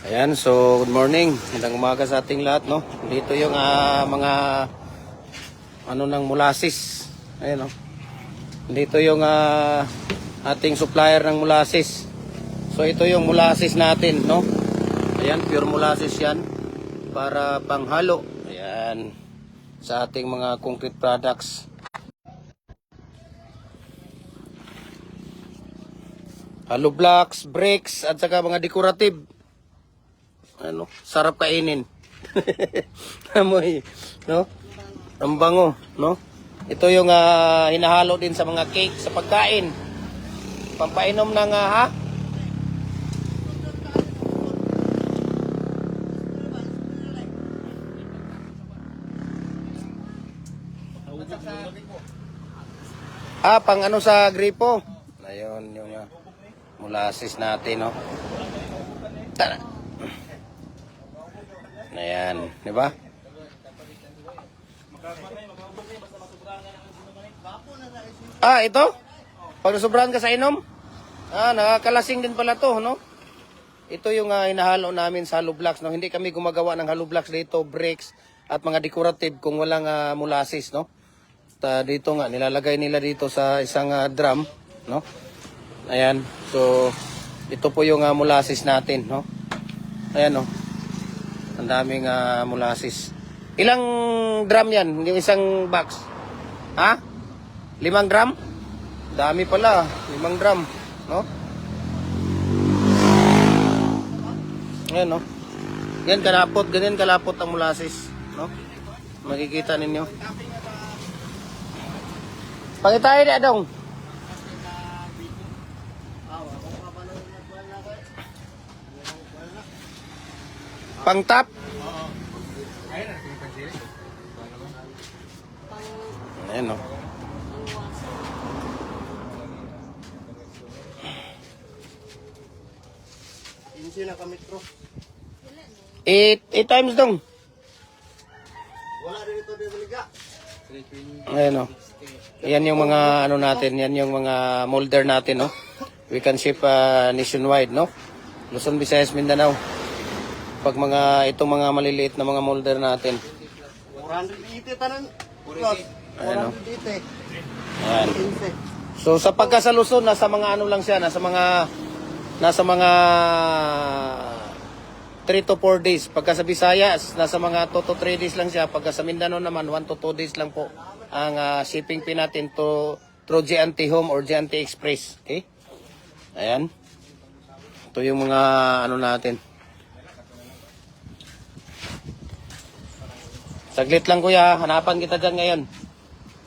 Ayan, so good morning. Magandang umaga sa ating lahat, no? Dito yung mga ng molasses. Ayan, no? Dito yung ating supplier ng molasses. So ito yung molasses natin, no? Ayan, pure molasses 'yan para panghalo. Ayan, sa ating mga concrete products. Hollow blocks, bricks at saka mga decorative. Sarap kainin. Amoy, no? Ang bango, no? Ito yung hinahalo din sa mga cake, sa pagkain. Pampainom ng ha? Pang ano sa gripo. Ayun, yung molasses natin, no? Tara. Ayan, di ba? Ito? Pag nasubrahan ka sa inom? Nakakalasing din pala to, no? Ito yung hinahalo namin sa hollow blocks, no? Hindi kami gumagawa ng hollow blocks dito, bricks at mga decorative kung walang molasses, no? Dito nga, nilalagay nila dito sa isang drum, no? Ayan, so ito po yung molasses natin, no? Ayan, no? Ang daming molasses. Ilang drum yan? Yung isang box? 5 drum? Dami pala. 5 drum. No? Ayan, no? Yan kalapot. Ganyan kalapot ang molasses. No? Makikita ninyo. Pangitahin na dong. Pang top. Ayan, no? Insi na kami bro. 8 times dong. Wala din ito din baliga. Ayan, no? Yan yung mga ano natin, yan yung mga molder natin, no? We can ship nationwide, no? Luzon, Visayas, Mindanao. Pag itong mga maliliit na mga molder natin. 480 tanan. 480. Ayan, no? 480. Ayan. So sa pagkasaluson, nasa mga ano lang siya, nasa mga 3 to 4 days. Pagka sa Visayas, nasa mga 2 to 3 days lang siya. Pagka sa Mindanao naman, 1 to 2 days lang po ang shipping fee natin through G&T Home or G&T Express. Okay? Ayan. Ito yung mga ano natin. Saglit lang kuya, hanapan kita dyan ngayon.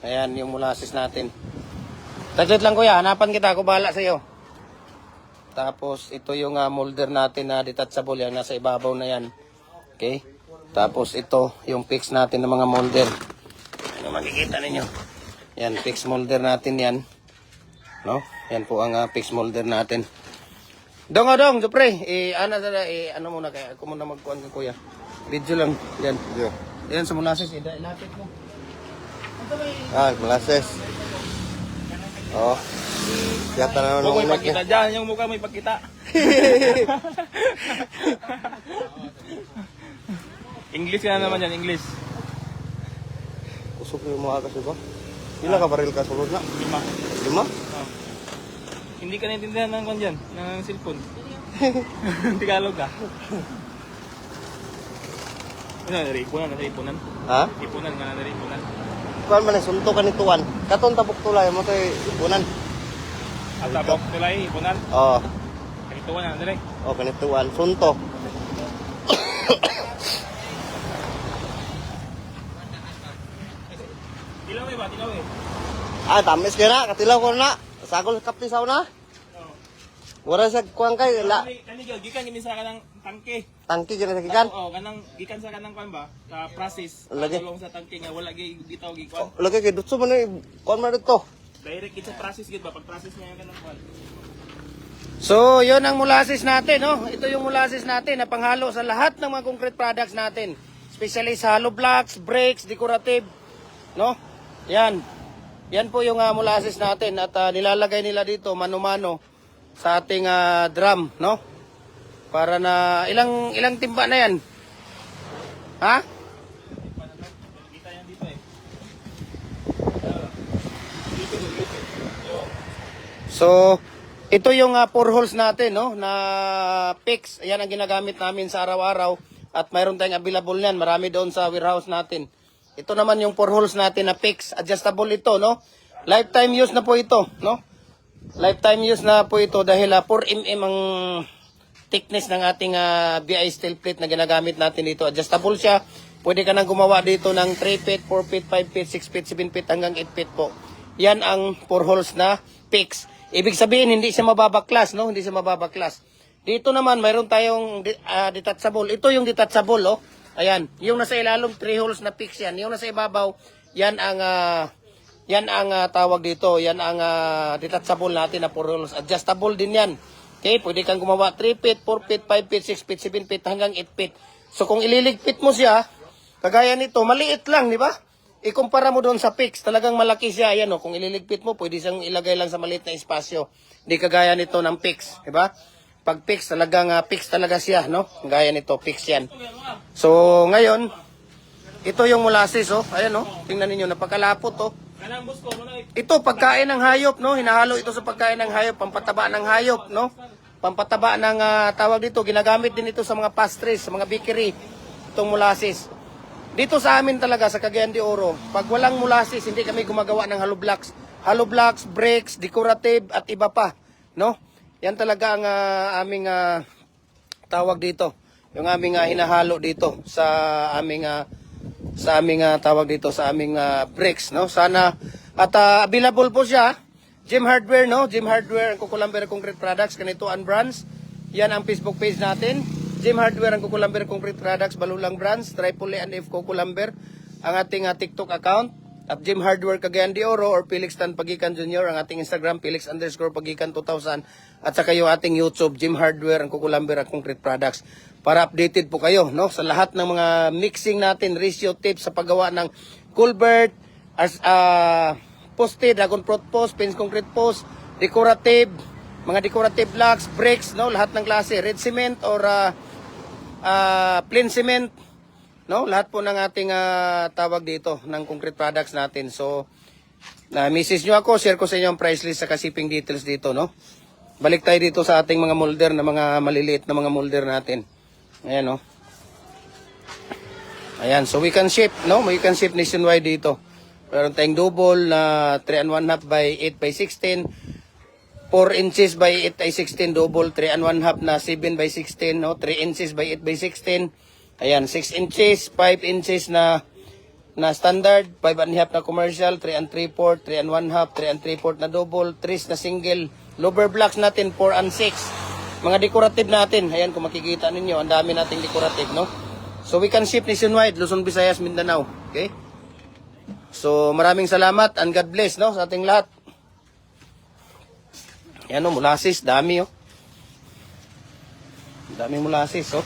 Ayan yung molasses natin. Saglit lang kuya, hanapan kita, ako bahala sa iyo. Tapos ito yung molder natin na detachable, yan nasa ibabaw na yan. Okay? Tapos ito yung fix natin ng mga molder. Ano makikita ninyo? Yan, fix molder natin yan. No? Yan po ang fix molder natin. Dong, Jopre, ano muna kaya, ako muna magkuhan ka kuya. Video lang, yan. Yo. Yan sa molasses, ilapit mo. Molasses. Oh. Yata na Huwag naman may pagkita dyan, yung mukha may pagkita. English ka na naman yan, English. Kusok yung mga kasi ba? Ilang ka baril ka sulod na? 5. 5? Hindi ka naintindihan ng kwan dyan, ng cellphone. Tagalog ka. Ano, naripunan, naripunan. Ha? Ipunan nga, naripunan. Kuan man sunto kanituan. Katon tapok tulay mo toy ipunan. At tabok tulay, ipunan. Oh, Kanituan na, nalay. kanituan sunto. Dilaw eh ba, dilaw eh. Tamis kira katilaw ko na. Sagol kapti saw na. Wala sa kuan kay la. Kani gikan gimin sa kanang tangke. Tangki gina sa kikan. Oo, kanang gikan sa kanang kwan ba? Sa process. Lagi. Tulong sa tangke nga wala gi bitaw gi kwan. Lagi kay dutso man ni kuan man dito. Direct gid sa process gid ba pag process mo yung kanang kwan. So, yon ang molasses natin, no? Ito yung molasses natin na panghalo sa lahat ng mga concrete products natin. Especially sa hollow blocks, bricks, decorative, no? Yan. Yan po yung molasses natin at nilalagay nila dito mano-mano sa ating drum, no? Para na ilang timba na yan? Ha? Kita yan dito eh. So, ito yung 4 holes natin, no, na PIX. Ayan ang ginagamit namin sa araw-araw at mayroon tayong available niyan. Marami doon sa warehouse natin. Ito naman yung 4 holes natin na PIX. Adjustable ito, no? Lifetime use na po ito, no? Lifetime use na po ito dahil 4 mm ang thickness ng ating BI steel plate na ginagamit natin dito. Adjustable siya. Pwede ka nang gumawa dito ng 3 feet, 4 feet, 5 feet, 6 feet, 7 feet hanggang 8 feet po. Yan ang 4 holes na PIX. Ibig sabihin, hindi siya mababaklas, no? Hindi siya mababaklas. Dito naman, mayroon tayong detachable. Ito yung detachable, oh. Ayan. Yung nasa ilalim, 3 holes na PIX yan. Yung nasa ibabaw, yan ang tawag dito. Yan ang detachable natin na 4 holes. Adjustable din yan. Okay, pwede kang gumawa 3 feet, 4 feet, 5 feet, 6 feet, 7 feet, hanggang 8 feet. So kung ililigpit mo siya, kagaya nito, maliit lang, di ba? Ikumpara mo doon sa PIX, talagang malaki siya. Ayan, oh, kung ililigpit mo, pwede siyang ilagay lang sa maliit na espasyo. Hindi kagaya nito ng PIX, di ba? Pag PIX, talagang PIX talaga siya, no? Gaya nito, PIX yan. So ngayon, ito yung molasses, oh. Ayan, oh. Tingnan niyo, napakalapot, oh. Kanang boss ko, Ito, pagkain ng hayop, no? Hinahalo ito sa pagkain ng hayop, pampataba ng hayop, no? Pampataba ng tawag dito, ginagamit din ito sa mga pastries, sa mga bakery, itong molasses. Dito sa amin talaga, sa Cagayan de Oro, pag walang molasses, hindi kami gumagawa ng hollow blocks. Hollow blocks, bricks, decorative, at iba pa, no? Yan talaga ang aming tawag dito, yung aming hinahalo dito sa aming tawag dito sa aming bricks, no? Sana at available po siya. Gym Hardware, no? Gym Hardware ang Kukulamber Concrete Products, ganito ang brands. Yan ang Facebook page natin. Gym Hardware ang Kukulamber Concrete Products, Balulang Brands, Triple A and F Kukulamber ang ating TikTok account. At Gym Hardware Cagayan de Oro or Felix Tan Pagikan Jr. ang ating Instagram, Felix_Pagikan 2000. At saka yung ating YouTube, Gym Hardware ang Kukulamber ang Concrete Products. Para updated po kayo, no? Sa lahat ng mga mixing natin, ratio tips sa paggawa ng culvert, poste, dragon fruit post, fence concrete post, decorative, mga decorative blocks, bricks, no, lahat ng klase, red cement or plain cement, no, lahat po ng ating tawag dito ng concrete products natin. So, message nyo ako, share ko sa inyo ang price list sa shipping details dito, no. Balik tayo dito sa ating mga molder na mga maliliit na mga molder natin. Ayan, no. Ayan, so we can ship, no, we can ship nationwide dito. Meron tayong double na 3 1/2 by 8 by 16, 4 inches by 8 by 16, double 3 1/2 na 7 by 16, no? 3 inches by 8 by 16. Ayan, 6 inches, 5 inches na standard, 5 1/2 na commercial, 3 3/4, 3 1/2, 3 3/4 na double, 3 na single. Lower blocks natin 4 6. Mga decorative natin, ayan kung makikita ninyo, ang dami nating decorative, no? So we can ship nationwide, Luzon, Visayas, Mindanao. Okay? So, maraming salamat and God bless, no, sa ating lahat. Yan, molasses, dami, oh. Dami molasses, oh.